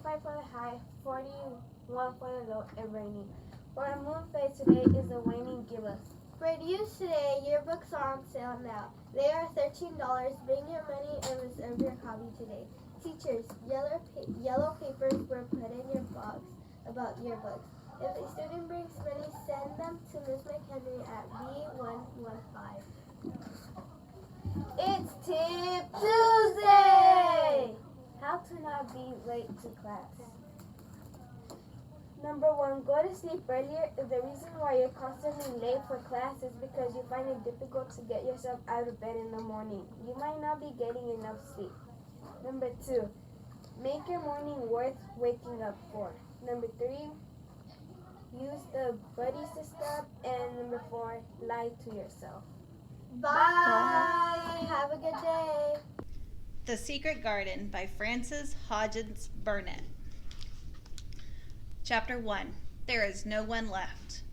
35 for the high, 41 for the low, and rainy. For our moon phase today is a waning gibbous. For use today, yearbooks are on sale now. They are $13. Bring your money and reserve your copy today. Teachers, yellow papers were put in your box about yearbooks. If a student brings money, send them to Ms. McHenry at B115. It's Tip Tuesday! How to not be late to class. Number 1, go to sleep earlier. If the reason why you're constantly late for class is because you find it difficult to get yourself out of bed in the morning, you might not be getting enough sleep. Number 2, make your morning worth waking up for. Number 3, use the buddy system. And number 4, lie to yourself. Bye! Have a good day! The Secret Garden by Frances Hodgins Burnett. Chapter 1. There is no one left.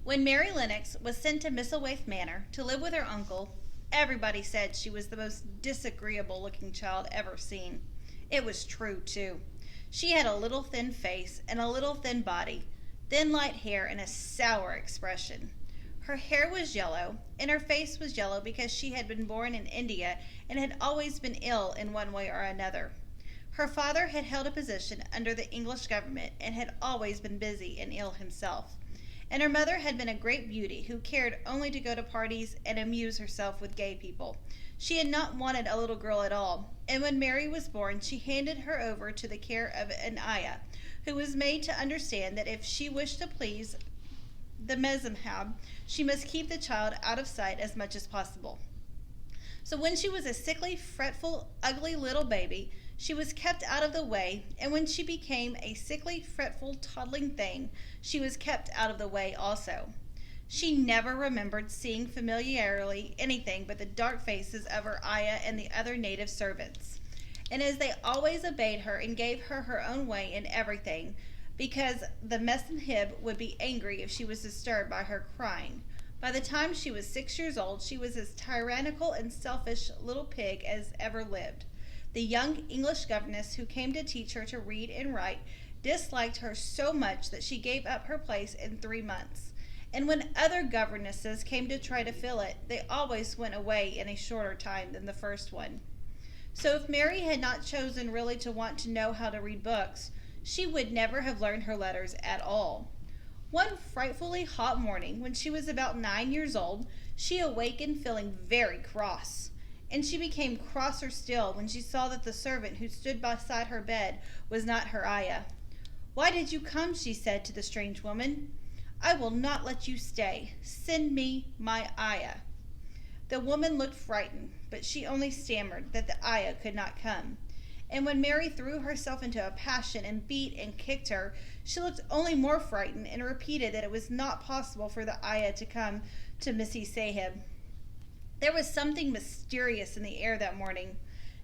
When Mary Lennox was sent to Misselthwaite Manor to live with her uncle, everybody said she was the most disagreeable-looking child ever seen. It was true, too. She had a little thin face and a little thin body, thin light hair and a sour expression. Her hair was yellow, and her face was yellow because she had been born in India and had always been ill in one way or another. Her father had held a position under the English government and had always been busy and ill himself. And her mother had been a great beauty who cared only to go to parties and amuse herself with gay people. She had not wanted a little girl at all, and when Mary was born, she handed her over to the care of an ayah, who was made to understand that if she wished to please the Mezhab, she must keep the child out of sight as much as possible. So when she was a sickly, fretful, ugly little baby, she was kept out of the way, and when she became a sickly, fretful, toddling thing, she was kept out of the way also. She never remembered seeing familiarly anything but the dark faces of her ayah and the other native servants. And as they always obeyed her and gave her her own way in everything, because the Mezhab would be angry if she was disturbed by her crying. By the time she was 6 years old, she was as tyrannical and selfish little pig as ever lived. The young English governess who came to teach her to read and write disliked her so much that she gave up her place in 3 months. And when other governesses came to try to fill it, they always went away in a shorter time than the first one. So if Mary had not chosen really to want to know how to read books, she would never have learned her letters at all. One frightfully hot morning, when she was about 9 years old, she awakened feeling very cross. And she became crosser still when she saw that the servant who stood beside her bed was not her ayah. "Why did you come?" she said to the strange woman. "I will not let you stay. Send me my ayah." The woman looked frightened, but she only stammered that the ayah could not come. And when Mary threw herself into a passion and beat and kicked her, she looked only more frightened and repeated that it was not possible for the ayah to come to Missy Sahib. There was something mysterious in the air that morning.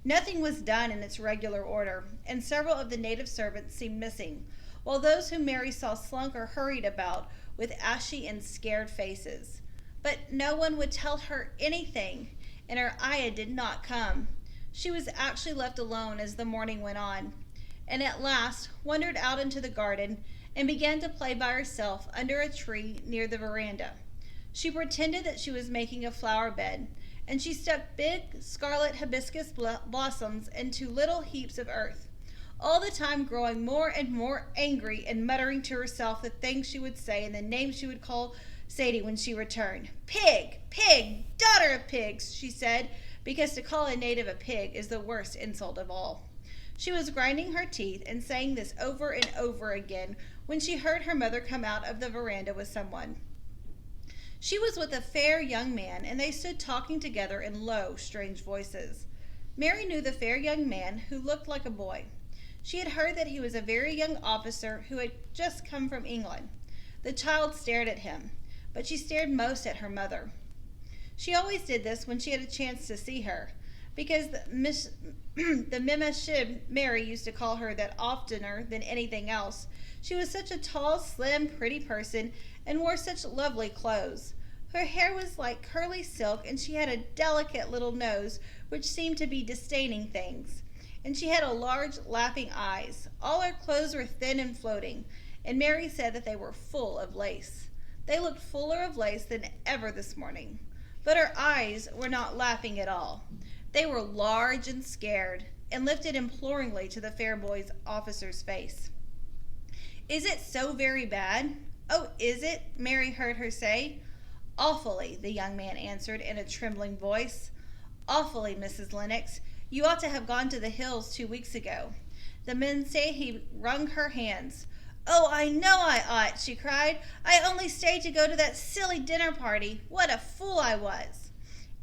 Nothing was done in its regular order, and several of the native servants seemed missing, while those whom Mary saw slunk or hurried about with ashy and scared faces. But no one would tell her anything, and her ayah did not come. She was actually left alone as the morning went on, and at last wandered out into the garden and began to play by herself under a tree near the veranda. She pretended that she was making a flower bed, and she stuck big scarlet hibiscus blossoms into little heaps of earth, all the time growing more and more angry and muttering to herself the things she would say and the names she would call Sadie when she returned. "Pig, pig, daughter of pigs," she said, because to call a native a pig is the worst insult of all. She was grinding her teeth and saying this over and over again when she heard her mother come out of the veranda with someone. She was with a fair young man, and they stood talking together in low, strange voices. Mary knew the fair young man who looked like a boy. She had heard that he was a very young officer who had just come from England. The child stared at him, but she stared most at her mother. She always did this when she had a chance to see her, because the Mimashib Mary used to call her that oftener than anything else. She was such a tall, slim, pretty person and wore such lovely clothes. Her hair was like curly silk, and she had a delicate little nose which seemed to be disdaining things. and she had large, laughing eyes. All her clothes were thin and floating, and Mary said that they were full of lace. They looked fuller of lace than ever this morning. But her eyes were not laughing at all. They were large and scared, and lifted imploringly to the fair boy's officer's face. "Is it so very bad?" "Oh, is it?" Mary heard her say. "Awfully," the young man answered in a trembling voice. "Awfully, Mrs. Lennox. You ought to have gone to the hills 2 weeks ago." The men say he wrung her hands. "Oh, I know I ought," she cried. "I only stayed to go to that silly dinner party. What a fool I was."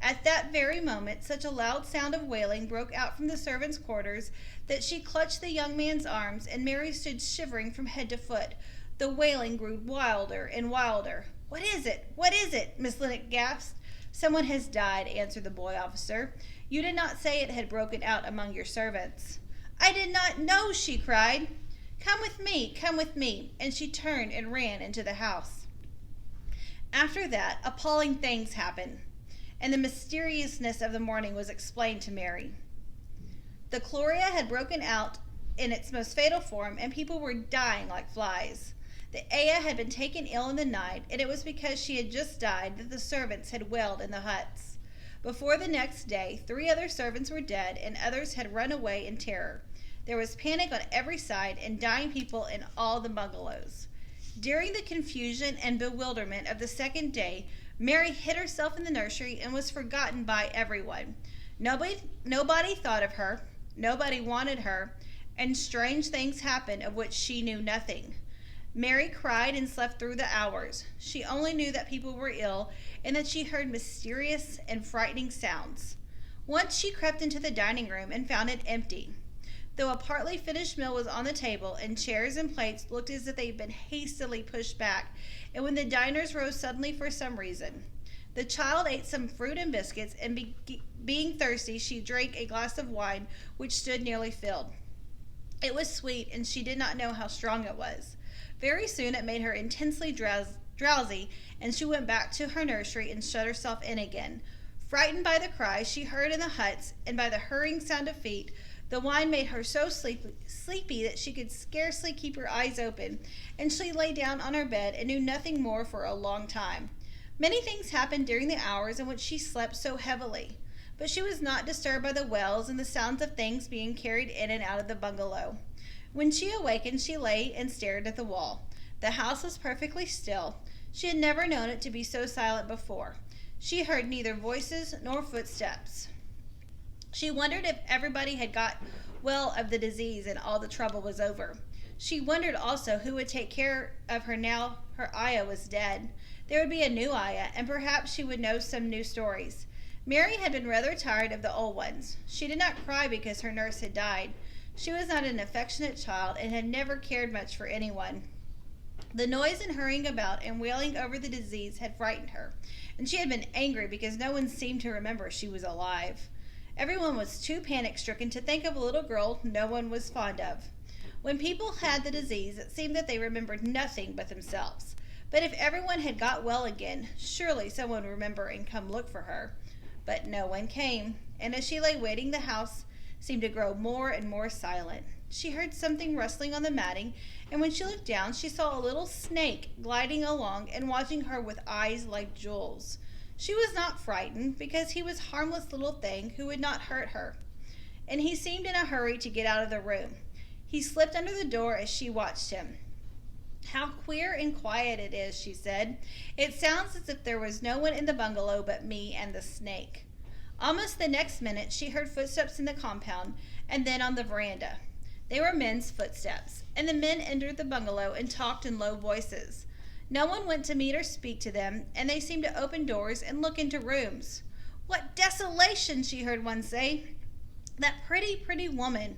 At that very moment, such a loud sound of wailing broke out from the servants' quarters that she clutched the young man's arms, and Mary stood shivering from head to foot. The wailing grew wilder and wilder. "What is it? What is it?" Miss Lennox gasped. "Someone has died," answered the boy officer. "You did not say it had broken out among your servants." "I did not know," she cried. Come with me," and she turned and ran into the house. After that, appalling things happened, and the mysteriousness of the morning was explained to Mary. The chloria had broken out in its most fatal form, and people were dying like flies. The Aya had been taken ill in the night, and it was because she had just died that the servants had wailed in the huts. Before the next day, 3 other servants were dead, and others had run away in terror. There was panic on every side and dying people in all the bungalows. During the confusion and bewilderment of the second day, Mary hid herself in the nursery and was forgotten by everyone. Nobody thought of her, nobody wanted her, and strange things happened of which she knew nothing. Mary cried and slept through the hours. She only knew that people were ill and that she heard mysterious and frightening sounds. Once she crept into the dining room and found it empty, though a partly finished meal was on the table, and chairs and plates looked as if they had been hastily pushed back, and when the diners rose suddenly for some reason. The child ate some fruit and biscuits, and being thirsty, she drank a glass of wine which stood nearly filled. It was sweet, and she did not know how strong it was. Very soon it made her intensely drowsy, and she went back to her nursery and shut herself in again. Frightened by the cries she heard in the huts, and by the hurrying sound of feet, the wine made her so sleepy that she could scarcely keep her eyes open, and she lay down on her bed and knew nothing more for a long time. Many things happened during the hours in which she slept so heavily, but she was not disturbed by the wails and the sounds of things being carried in and out of the bungalow. When she awakened, she lay and stared at the wall. The house was perfectly still. She had never known it to be so silent before. She heard neither voices nor footsteps. She wondered if everybody had got well of the disease and all the trouble was over. She wondered also who would take care of her now her Aya was dead. There would be a new Aya, and perhaps she would know some new stories. Mary had been rather tired of the old ones. She did not cry because her nurse had died. She was not an affectionate child and had never cared much for anyone. The noise and hurrying about and wailing over the disease had frightened her, and she had been angry because no one seemed to remember she was alive. Everyone was too panic-stricken to think of a little girl no one was fond of. When people had the disease, it seemed that they remembered nothing but themselves. But if everyone had got well again, surely someone would remember and come look for her. But no one came, and as she lay waiting, the house seemed to grow more and more silent. She heard something rustling on the matting, and when she looked down, she saw a little snake gliding along and watching her with eyes like jewels. She was not frightened, because he was a harmless little thing who would not hurt her, and he seemed in a hurry to get out of the room. He slipped under the door as she watched him. "How queer and quiet it is," she said. "It sounds as if there was no one in the bungalow but me and the snake." Almost the next minute she heard footsteps in the compound, and then on the veranda. They were men's footsteps, and the men entered the bungalow and talked in low voices. No one went to meet or speak to them, and they seemed to open doors and look into rooms. "What desolation!" she heard one say. "That pretty, pretty woman.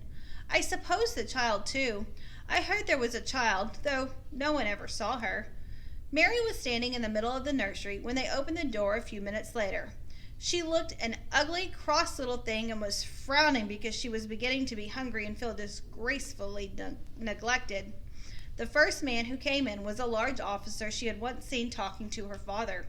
I suppose the child, too. I heard there was a child, though no one ever saw her." Mary was standing in the middle of the nursery when they opened the door a few minutes later. She looked an ugly, cross little thing and was frowning because she was beginning to be hungry and feel disgracefully neglected. The first man who came in was a large officer she had once seen talking to her father.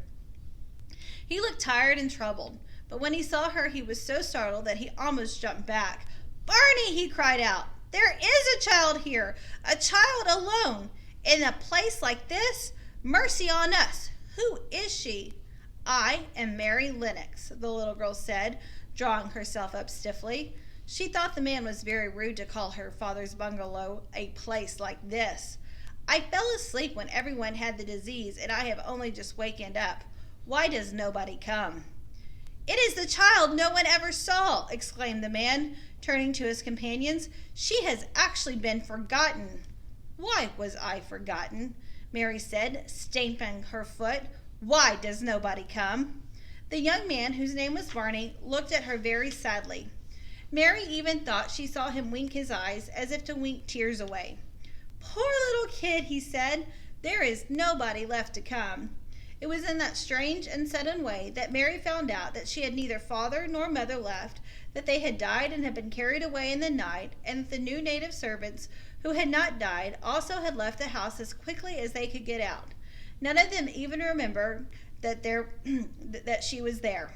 He looked tired and troubled, but when he saw her he was so startled that he almost jumped back. "Barney," he cried out, "there is a child here, a child alone, in a place like this. Mercy on us. Who is she?" "I am Mary Lennox," the little girl said, drawing herself up stiffly. She thought the man was very rude to call her father's bungalow a place like this. "I fell asleep when everyone had the disease, and I have only just wakened up. Why does nobody come?" "It is the child no one ever saw," exclaimed the man, turning to his companions. "She has actually been forgotten." "Why was I forgotten?" Mary said, stamping her foot. "Why does nobody come?" The young man, whose name was Barney, looked at her very sadly. Mary even thought she saw him wink his eyes as if to wink tears away. "Poor little kid," he said. "There is nobody left to come." It was in that strange and sudden way that Mary found out that she had neither father nor mother left, that they had died and had been carried away in the night, and that the new native servants, who had not died, also had left the house as quickly as they could get out. None of them even remembered that she was there.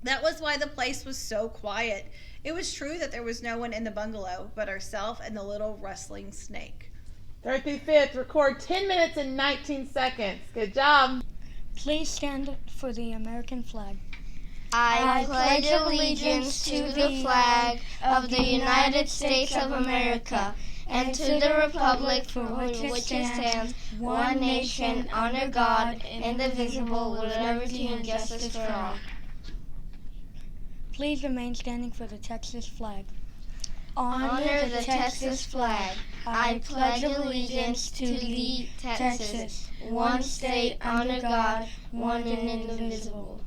That was why the place was so quiet. It was true that there was no one in the bungalow but herself and the little rustling snake. 3rd through 5th, record 10 minutes and 19 seconds. Good job. Please stand for the American flag. I pledge allegiance to the flag of the United States of America and to the republic for which it stands, one nation, under God, indivisible, with liberty and justice for all. Please remain standing for the Texas flag. Honor the Texas flag. I pledge allegiance to the Texas, one state under God, one and indivisible.